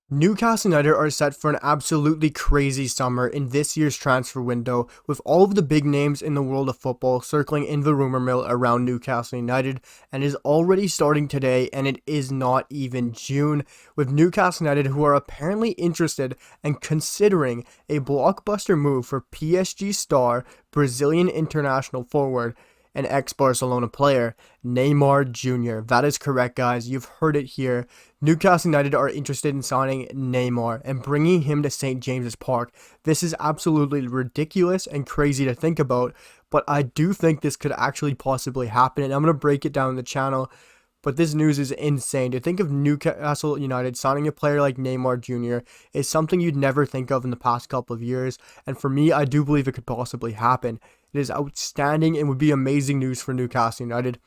Newcastle United are set for an absolutely crazy summer in this year's transfer window, with all of the big names in the world of football circling in the rumor mill around Newcastle United, and is already starting today, and it is not even June, with Newcastle United who are apparently interested and considering a blockbuster move for PSG star Brazilian international forward and ex-Barcelona player, Neymar Jr. That is correct, guys. You've heard it here. Newcastle United are interested in signing Neymar and bringing him to St. James's Park. This is absolutely ridiculous and crazy to think about, but I do think this could actually possibly happen, and I'm going to break it down in the channel. But this news is insane. To think of Newcastle United signing a player like Neymar Jr. is something you'd never think of in the past couple of years, and for me, I do believe it could possibly happen. It is outstanding and would be amazing news for Newcastle United.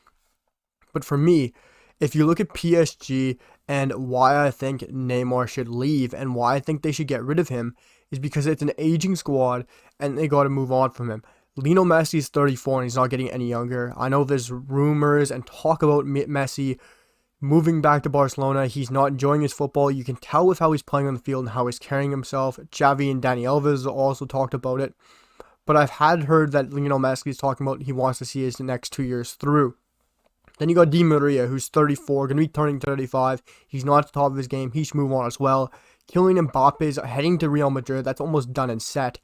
But for me, if you look at PSG and why I think Neymar should leave and why I think they should get rid of him, is because it's an aging squad and they got to move on from him. Lionel Messi is 34 and he's not getting any younger. I know there's rumors and talk about Messi moving back to Barcelona. He's not enjoying his football. You can tell with how he's playing on the field and how he's carrying himself. Xavi and Dani Alves also talked about it. But I've heard that Lionel Messi is talking about he wants to see his next 2 years through. Then you got Di Maria, who's 34, going to be turning 35. He's not at the top of his game. He should move on as well. Kylian Mbappe is heading to Real Madrid. That's almost done and set.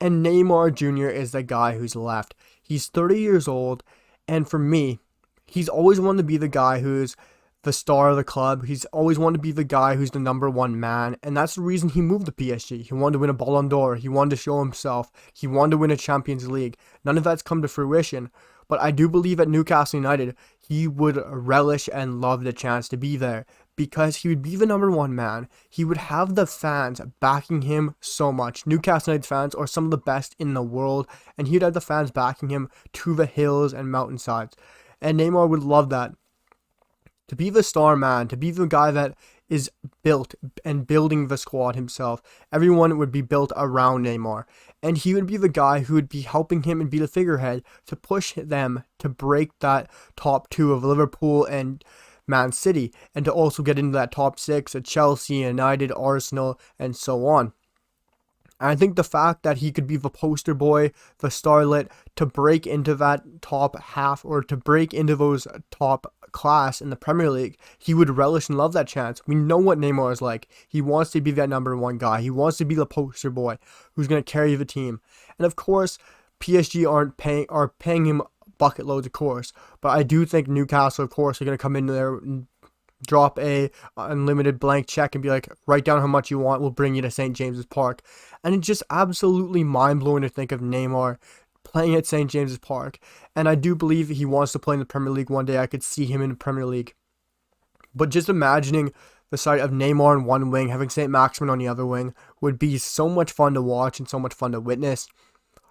And Neymar Jr. is the guy who's left. He's 30 years old, and for me, he's always wanted to be the guy who's the star of the club. He's always wanted to be the guy who's the number one man, and that's the reason he moved to PSG. He wanted to win a Ballon d'Or. He wanted to show himself. He wanted to win a Champions League. None of that's come to fruition, but I do believe at Newcastle United, he would relish and love the chance to be there, because he would be the number one man. He would have the fans backing him so much. Newcastle United fans are some of the best in the world, and he'd have the fans backing him to the hills and mountainsides. And Neymar would love that. To be the star man, to be the guy that is built and building the squad himself. Everyone would be built around Neymar. And he would be the guy who would be helping him and be the figurehead to push them to break that top two of Liverpool and Man City, and to also get into that top six at Chelsea, United, Arsenal, and so on. And I think the fact that he could be the poster boy, the starlet, to break into that top half or to break into those top class in the Premier League, he would relish and love that chance. We know what Neymar is like. He wants to be that number one guy. He wants to be the poster boy who's going to carry the team. And of course, PSG are paying him bucket loads, of course, but I do think Newcastle, of course, are going to come in there and drop a unlimited blank check and be like, write down how much you want, we'll bring you to St. James's Park. And it's just absolutely mind-blowing to think of Neymar playing at St. James's Park, and I do believe he wants to play in the Premier League one day. I could see him in the Premier League, but just imagining the sight of Neymar on one wing, having St. Maximin on the other wing, would be so much fun to watch and so much fun to witness.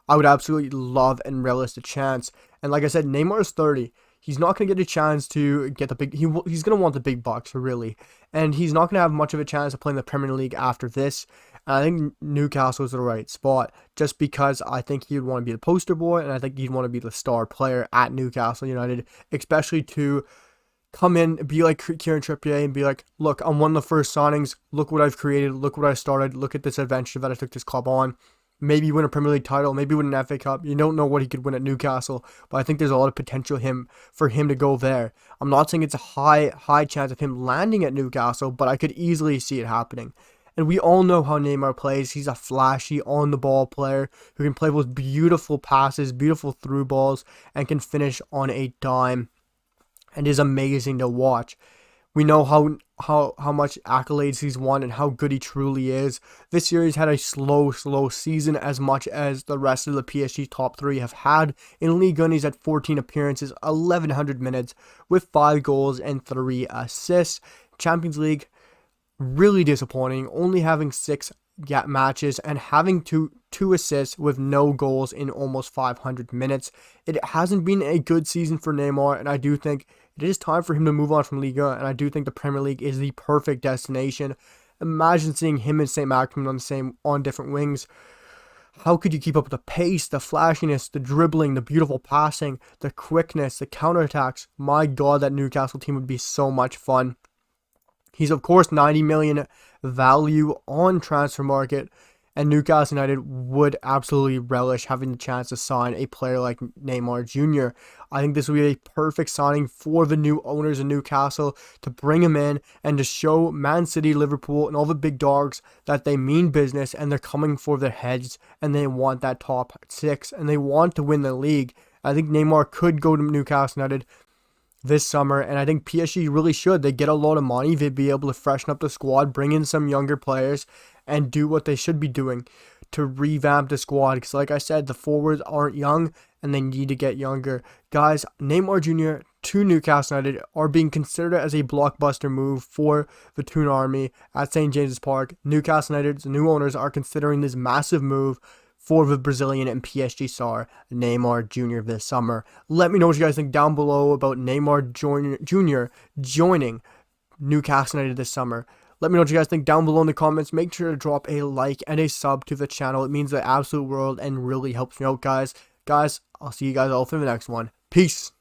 I would absolutely love and relish the chance. And like I said, Neymar is 30. He's not going to get a chance to get the big... He's going to want the big bucks, really. And he's not going to have much of a chance to play in the Premier League after this. And I think Newcastle is the right spot, just because I think he would want to be the poster boy, and I think he'd want to be the star player at Newcastle United, especially to come in, be like Kieran Trippier, and be like, look, I'm one of the first signings. Look what I've created. Look what I started. Look at this adventure that I took this club on. Maybe win a Premier League title, maybe win an FA Cup. You don't know what he could win at Newcastle, but I think there's a lot of potential for him to go there. I'm not saying it's a high chance of him landing at Newcastle, but I could easily see it happening. And we all know how Neymar plays. He's a flashy, on-the-ball player who can play with beautiful passes, beautiful through balls, and can finish on a dime, and is amazing to watch. We know how much accolades he's won and how good he truly is. This year he's had a slow season, as much as the rest of the PSG top three have had. In Ligue 1, he's had 14 appearances, 1,100 minutes, with 5 goals and 3 assists. Champions League, really disappointing, only having 6 matches and having two assists with no goals in almost 500 minutes. It hasn't been a good season for Neymar, and I do think it is time for him to move on from Liga, and I do think the Premier League is the perfect destination. Imagine seeing him and St. Maximin on different wings. How could you keep up with the pace, the flashiness, the dribbling, the beautiful passing, the quickness, the counterattacks? My God, that Newcastle team would be so much fun. He's of course 90 million value on transfer market, and Newcastle United would absolutely relish having the chance to sign a player like Neymar Jr. I think this would be a perfect signing for the new owners in Newcastle to bring him in and to show Man City, Liverpool, and all the big dogs that they mean business and they're coming for their heads and they want that top six and they want to win the league. I think Neymar could go to Newcastle United this summer, and I think PSG really should. They get a lot of money. They'd be able to freshen up the squad, bring in some younger players, and do what they should be doing to revamp the squad. Because like I said, the forwards aren't young, and they need to get younger. Guys, Neymar Jr. to Newcastle United are being considered as a blockbuster move for the Toon Army at St. James's Park. Newcastle United's new owners are considering this massive move for the Brazilian and PSG star Neymar Jr. this summer. Let me know what you guys think down below about Neymar Jr. joining Newcastle United this summer. Let me know what you guys think down below in the comments. Make sure to drop a like and a sub to the channel. It means the absolute world and really helps me out, guys. Guys, I'll see you guys all for the next one. Peace.